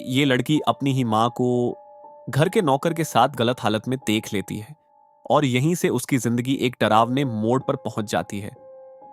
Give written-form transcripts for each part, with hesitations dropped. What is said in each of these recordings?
ये लड़की अपनी ही माँ को घर के नौकर के साथ गलत हालत में देख लेती है और यहीं से उसकी जिंदगी एक डरावने मोड़ पर पहुंच जाती है।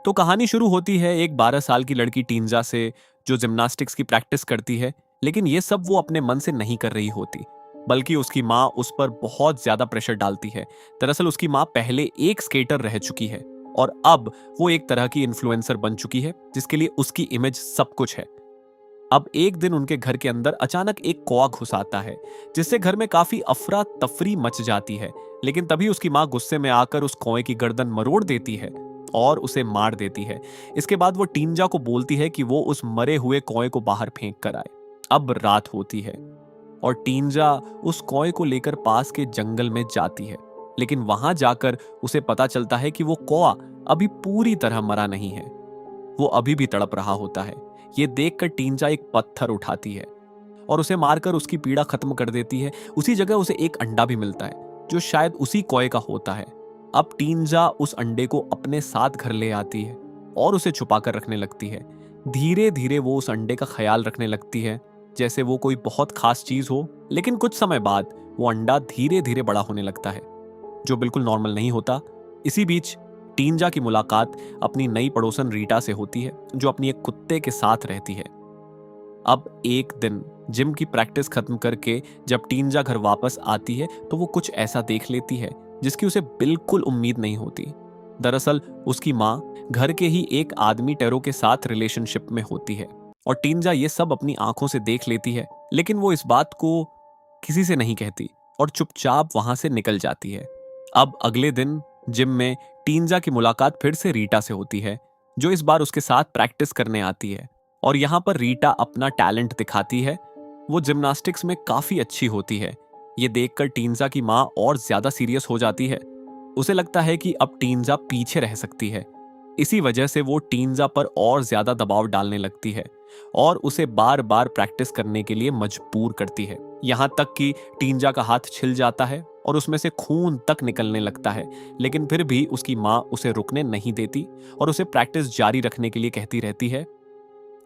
तो कहानी शुरू होती है एक 12 साल की लड़की टींजा से, जो जिम्नास्टिक्स की प्रैक्टिस करती है, लेकिन ये सब वो अपने मन से नहीं कर रही होती, बल्कि उसकी माँ उस पर बहुत ज्यादा प्रेशर डालती है। दरअसल उसकी माँ पहले एक स्केटर रह चुकी है और अब वो एक तरह की इन्फ्लुएंसर बन चुकी है, जिसके लिए उसकी इमेज सब कुछ है। अब एक दिन उनके घर के अंदर अचानक एक कौवा घुस आता है, जिससे घर में काफी अफरा तफरी मच जाती है। लेकिन तभी उसकी माँ गुस्से में आकर उस कौवे की गर्दन मरोड़ देती है और उसे मार देती है। इसके बाद वो टींजा को बोलती है कि वो उस मरे हुए कौवे को बाहर फेंक कर आए। अब रात होती है और टींजा उस कौवे को लेकर पास के जंगल में जाती है, लेकिन वहां जाकर उसे पता चलता है कि वो कौवा अभी पूरी तरह मरा नहीं है, वो अभी भी तड़प रहा होता है। ये देखकर टींजा एक पत्थर उठाती है और उसे मारकर उसकी पीड़ा खत्म कर देती है। उसी जगह उसे एक अंडा भी मिलता है, जो शायद उसी कौवे का होता है। अब टींजा उस अंडे को अपने साथ घर ले आती है और उसे छुपाकर रखने लगती है। धीरे धीरे वो उस अंडे का ख्याल रखने लगती है जैसे वो कोई बहुत खास चीज हो। लेकिन कुछ समय बाद वो अंडा धीरे धीरे बड़ा होने लगता है, जो बिल्कुल नॉर्मल नहीं होता। इसी बीच टींजा की मुलाकात अपनी नई पड़ोसन रीटा से होती है, जो अपनी एक कुत्ते के साथ रहती है। अब एक दिन जिम की प्रैक्टिस खत्म करके जब टींजा घर वापस आती है, तो वो कुछ ऐसा देख लेती है जिसकी उसे बिल्कुल उम्मीद नहीं होती। दरअसल उसकी माँ घर के ही एक आदमी टेरो के साथ रिलेशनशिप में होती है और टींजा ये सब अपनी आंखों से देख लेती है, लेकिन वो इस बात को किसी से नहीं कहती और चुपचाप वहां से निकल जाती है। अब अगले दिन जिम में टींजा की मुलाकात फिर से रीटा से होती है, जो इस बार उसके साथ प्रैक्टिस करने आती है और यहाँ पर रीटा अपना टैलेंट दिखाती है। वो जिम्नास्टिक्स में काफी अच्छी होती है। ये देखकर टींजा की माँ और ज्यादा सीरियस हो जाती है। उसे लगता है कि अब टींजा पीछे रह सकती है। इसी वजह से वो टींजा पर और ज्यादा दबाव डालने लगती है और उसे बार बार प्रैक्टिस करने के लिए मजबूर करती है। यहाँ तक कि टींजा का हाथ छिल जाता है और उसमें से खून तक निकलने लगता है, लेकिन फिर भी उसकी माँ उसे रुकने नहीं देती और उसे प्रैक्टिस जारी रखने के लिए कहती रहती है।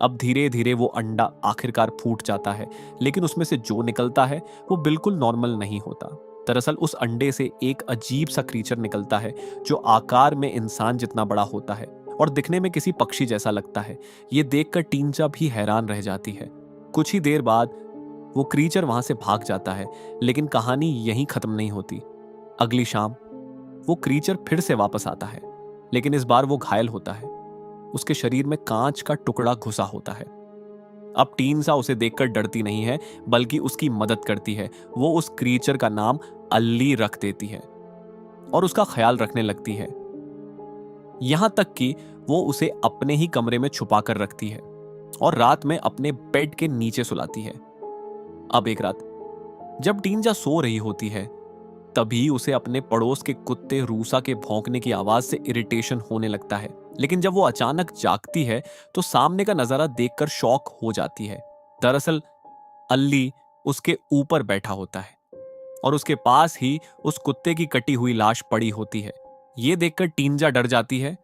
अब धीरे धीरे वो अंडा आखिरकार फूट जाता है, लेकिन उसमें से जो निकलता है वो बिल्कुल नॉर्मल नहीं होता। दरअसल उस अंडे से एक अजीब सा क्रीचर निकलता है, जो आकार में इंसान जितना बड़ा होता है और दिखने में किसी पक्षी जैसा लगता है। ये देखकर टींजा भी हैरान रह जाती है। कुछ ही देर बाद वो क्रीचर वहां से भाग जाता है, लेकिन कहानी यहीं खत्म नहीं होती। अगली शाम वो क्रीचर फिर से वापस आता है, लेकिन इस बार वो घायल होता है। उसके शरीर में कांच का टुकड़ा घुसा होता है। अब टींजा उसे देखकर डरती नहीं है, बल्कि उसकी मदद करती है। वो उस क्रीचर का नाम अल्ली रख देती है और उसका ख्याल रखने लगती है। यहां तक कि वो उसे अपने ही कमरे में छुपा कर रखती है और रात में अपने बेड के नीचे सुलाती है। अब एक रात जब टींजा सो रही होती है, तभी उसे अपने पड़ोस के कुत्ते रूसा के भौंकने की आवाज से इरिटेशन होने लगता है। लेकिन जब वो अचानक जागती है तो सामने का नजारा देखकर शॉक हो जाती है। दरअसल अल्ली उसके ऊपर बैठा होता है और उसके पास ही उस कुत्ते की कटी हुई लाश पड़ी होती है। ये देखकर टींजा डर जाती है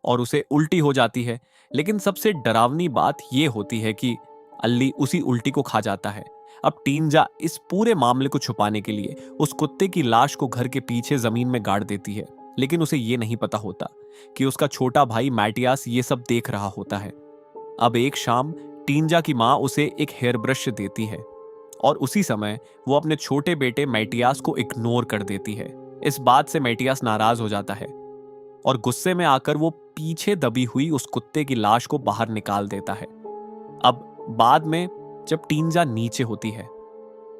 और उसे उल्टी हो जाती है। लेकिन सबसे डरावनी बात यह होती है कि अल्ली उसी उल्टी को खा जाता है। अब टींजा इस पूरे मामले को छुपाने के लिए उस कुत्ते की लाश को घर के पीछे जमीन में गाड़ देती है, लेकिन उसे यह नहीं पता होता कि उसका छोटा भाई मैटियास ये सब देख रहा होता है। अब एक शाम टींजा की माँ उसे एक हेयर ब्रश देती है और उसी समय वो अपने छोटे बेटे मैटियास को इग्नोर कर देती है। इस बात से मैटियास नाराज हो जाता है और गुस्से में आकर वो पीछे दबी हुई उस कुत्ते की लाश को बाहर निकाल देता है। अब बाद में जब टींजा नीचे होती है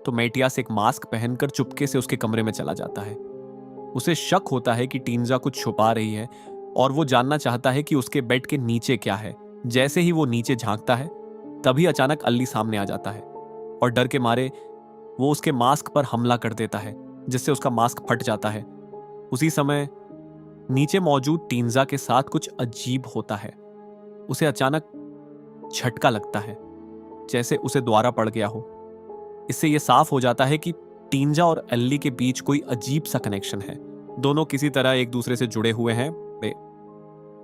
तो मैटियास एक मास्क पहनकर चुपके से उसके कमरे में चला जाता है। उसे शक होता है कि टींजा कुछ छुपा रही है और वो जानना चाहता है कि उसके बेड के नीचे क्या है। जैसे ही वो नीचे झांकता है, तभी अचानक अल्ली सामने आ जाता है और डर के मारे वो उसके मास्क पर हमला कर देता है, जिससे उसका मास्क फट जाता है। उसी समय नीचे मौजूद टींजा के साथ कुछ अजीब होता है। उसे अचानक झटका लगता है, जैसे उसे द्वारा पड़ गया हो। इससे यह साफ हो जाता है कि टींजा और अल्ली के बीच कोई अजीब सा कनेक्शन है। दोनों किसी तरह एक दूसरे से जुड़े हुए हैं।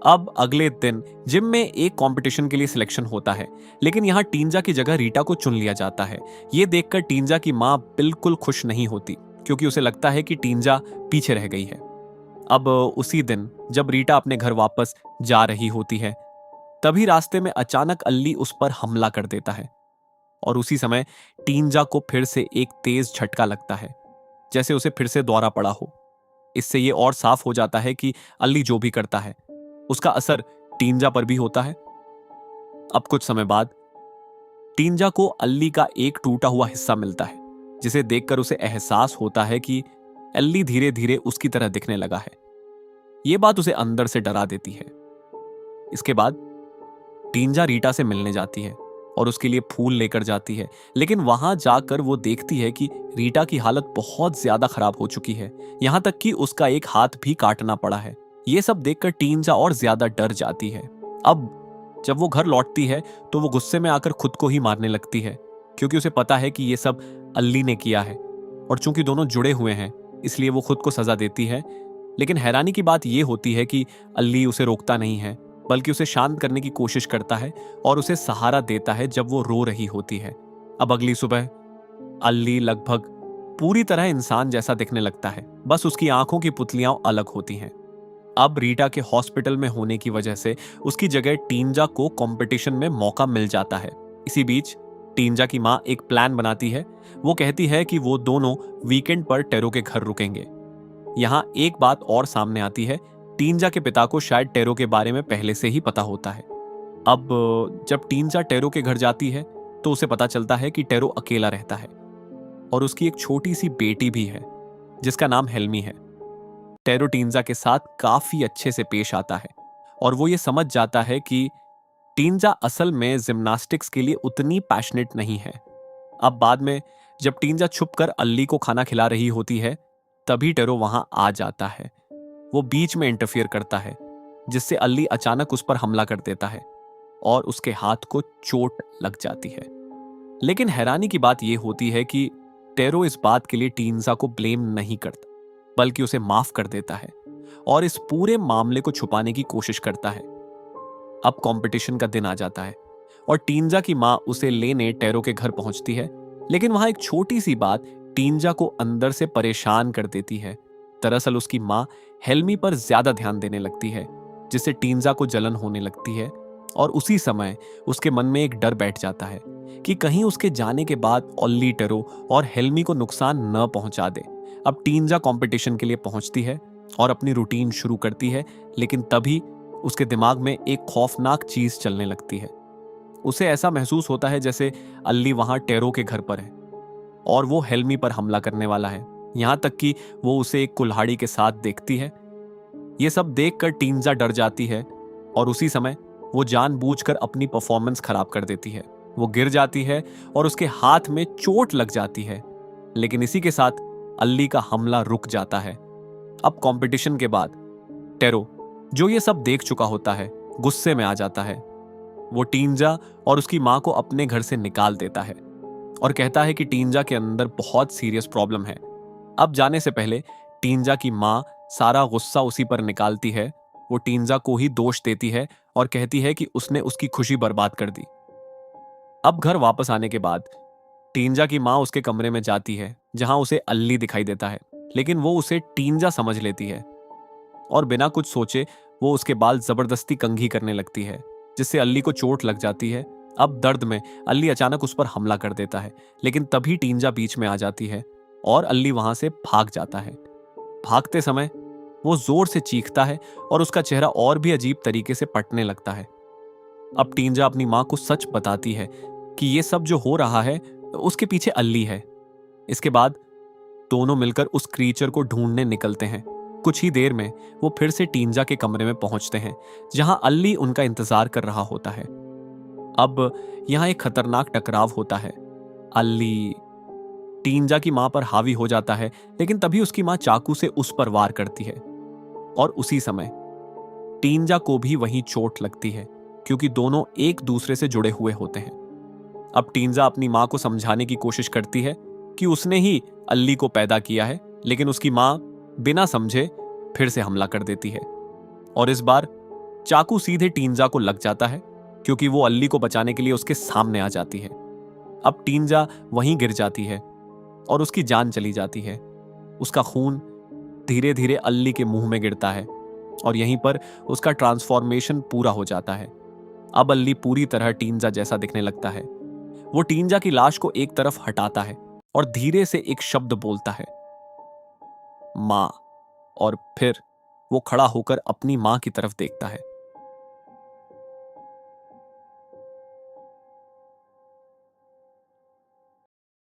अब अगले दिन जिम में एक कंपटीशन के लिए सिलेक्शन होता है, लेकिन यहाँ टींजा की जगह रीटा को चुन लिया जाता है। ये देखकर टींजा की माँ बिल्कुल खुश नहीं होती, क्योंकि उसे लगता है कि टींजा पीछे रह गई है। अब उसी दिन जब रीटा अपने घर वापस जा रही होती है, तभी रास्ते में अचानक अल्ली उस पर हमला कर देता है और उसी समय टींजा को फिर से एक तेज झटका लगता है, जैसे उसे फिर से दौरा पड़ा हो। इससे ये और साफ हो जाता है कि अल्ली जो भी करता है उसका असर टींजा पर भी होता है। अब कुछ समय बाद टींजा को अल्ली का एक टूटा हुआ हिस्सा मिलता है, जिसे देखकर उसे एहसास होता है कि अल्ली धीरे धीरे उसकी तरह दिखने लगा है। यह बात उसे अंदर से डरा देती है। इसके बाद टींजा रीटा से मिलने जाती है और उसके लिए फूल लेकर जाती है, लेकिन वहां जाकर वो देखती है कि रीटा की हालत बहुत ज्यादा खराब हो चुकी है, यहां तक कि उसका एक हाथ भी काटना पड़ा है। ये सब देखकर टींजा और ज्यादा डर जाती है। अब जब वो घर लौटती है तो वो गुस्से में आकर खुद को ही मारने लगती है, क्योंकि उसे पता है कि ये सब अल्ली ने किया है और चूंकि दोनों जुड़े हुए हैं इसलिए वो खुद को सजा देती है। लेकिन हैरानी की बात यह होती है कि अल्ली उसे रोकता नहीं है, बल्कि उसे शांत करने की कोशिश करता है और उसे सहारा देता है जब वो रो रही होती है। अब अगली सुबह अल्ली लगभग पूरी तरह इंसान जैसा दिखने लगता है, बस उसकी आंखों की पुतलियां अलग होती हैं। अब रीटा के हॉस्पिटल में होने की वजह से उसकी जगह टींजा को कंपटीशन में मौका मिल जाता है। इसी बीच टींजा की मां एक प्लान बनाती है। वो कहती है कि वो दोनों वीकेंड पर टेरो के घर रुकेंगे। यहां एक बात और सामने आती है, टींजा के पिता को शायद टेरो के बारे में पहले से ही पता होता है। अब जब टींजा टेरो के घर जाती है तो उसे पता चलता है कि टेरो अकेला रहता है और उसकी एक छोटी सी बेटी भी है जिसका नाम हेल्मी है। टेरो टींजा के साथ काफी अच्छे से पेश आता है और वो ये समझ जाता है कि टींजा असल में जिम्नास्टिक्स के लिए उतनी पैशनेट नहीं है। अब बाद में जब टींजा छुपकर अल्ली को खाना खिला रही होती है, तभी टेरो वहां आ जाता है। वो बीच में इंटरफियर करता है, जिससे अल्ली अचानक उस पर हमला कर देता है और उसके हाथ को चोट लग जाती है। लेकिन हैरानी की बात यह होती है कि टेरो इस बात के लिए टींजा को ब्लेम नहीं करता, बल्कि उसे माफ कर देता है और इस पूरे मामले को छुपाने की कोशिश करता है। अब कंपटीशन का दिन आ जाता है और टींजा की मां उसे लेने टेरो के घर पहुंचती है, लेकिन वहां एक छोटी सी बात टींजा को अंदर से परेशान कर देती है। दरअसल उसकी मां हेल्मी पर ज्यादा ध्यान देने लगती है, जिससे टींजा को जलन होने लगती है और उसी समय उसके मन में एक डर बैठ जाता है कि कहीं उसके जाने के बाद ओल्ली टेरो और हेल्मी को नुकसान न पहुंचा दे। अब टींजा कंपटीशन के लिए पहुंचती है और अपनी रूटीन शुरू करती है, लेकिन तभी उसके दिमाग में एक खौफनाक चीज चलने लगती है। उसे ऐसा महसूस होता है जैसे अल्ली वहां टेरो के घर पर है और वो हेल्मी पर हमला करने वाला है। यहां तक कि वो उसे एक कुल्हाड़ी के साथ देखती है। ये सब देखकर टींजा डर जाती है और उसी समय वो जानबूझकर अपनी परफॉर्मेंस खराब कर देती है। वो गिर जाती है और उसके हाथ में चोट लग जाती है, लेकिन इसी के साथ अल्ली का हमला रुक जाता है। अब कंपटीशन के बाद टेरो, जो ये सब देख चुका होता है, गुस्से में आ जाता है। वो टींजा और उसकी मां को अपने घर से निकाल देता है और कहता है कि टींजा के अंदर बहुत सीरियस प्रॉब्लम है। अब जाने से पहले टींजा की मां सारा गुस्सा उसी पर निकालती है। वो टींजा को ही दोष देती है और कहती है कि उसने उसकी खुशी बर्बाद कर दी। अब घर वापस आने के बाद टींजा की मां उसके कमरे में जाती है, जहां उसे अल्ली दिखाई देता है, लेकिन वो उसे टींजा समझ लेती है और बिना कुछ सोचे वो उसके बाल जबरदस्ती कंघी करने लगती है, जिससे अल्ली को चोट लग जाती है। अब दर्द में अल्ली अचानक उस पर हमला कर देता है, लेकिन तभी टींजा बीच में आ जाती है और अल्ली वहां से भाग जाता है। भागते समय वो जोर से चीखता है और उसका चेहरा और भी अजीब तरीके से पटने लगता है। अब टींजा अपनी मां को सच बताती है कि ये सब जो हो रहा है उसके पीछे अल्ली है। इसके बाद दोनों मिलकर उस क्रीचर को ढूंढने निकलते हैं। कुछ ही देर में वो फिर से टींजा के कमरे में पहुंचते हैं, जहां अल्ली उनका इंतजार कर रहा होता है। अब यहां एक खतरनाक टकराव होता है। अल्ली टींजा की मां पर हावी हो जाता है, लेकिन तभी उसकी मां चाकू से उस पर वार करती है और उसी समय टींजा को भी वहीं चोट लगती है, क्योंकि दोनों एक दूसरे से जुड़े हुए होते हैं। अब टींजा अपनी मां को समझाने की कोशिश करती है कि उसने ही अल्ली को पैदा किया है, लेकिन उसकी मां बिना समझे फिर से हमला कर देती है और इस बार चाकू सीधे टींजा को लग जाता है क्योंकि वो अल्ली को बचाने के लिए उसके सामने आ जाती है। अब टींजा वहीं गिर जाती है और उसकी जान चली जाती है। उसका खून धीरे धीरे अल्ली के मुंह में गिरता है और यहीं पर उसका ट्रांसफॉर्मेशन पूरा हो जाता है। अब अल्ली पूरी तरह टींजा जैसा दिखने लगता है। वो टींजा की लाश को एक तरफ हटाता है और धीरे से एक शब्द बोलता है, मां। और फिर वो खड़ा होकर अपनी मां की तरफ देखता है।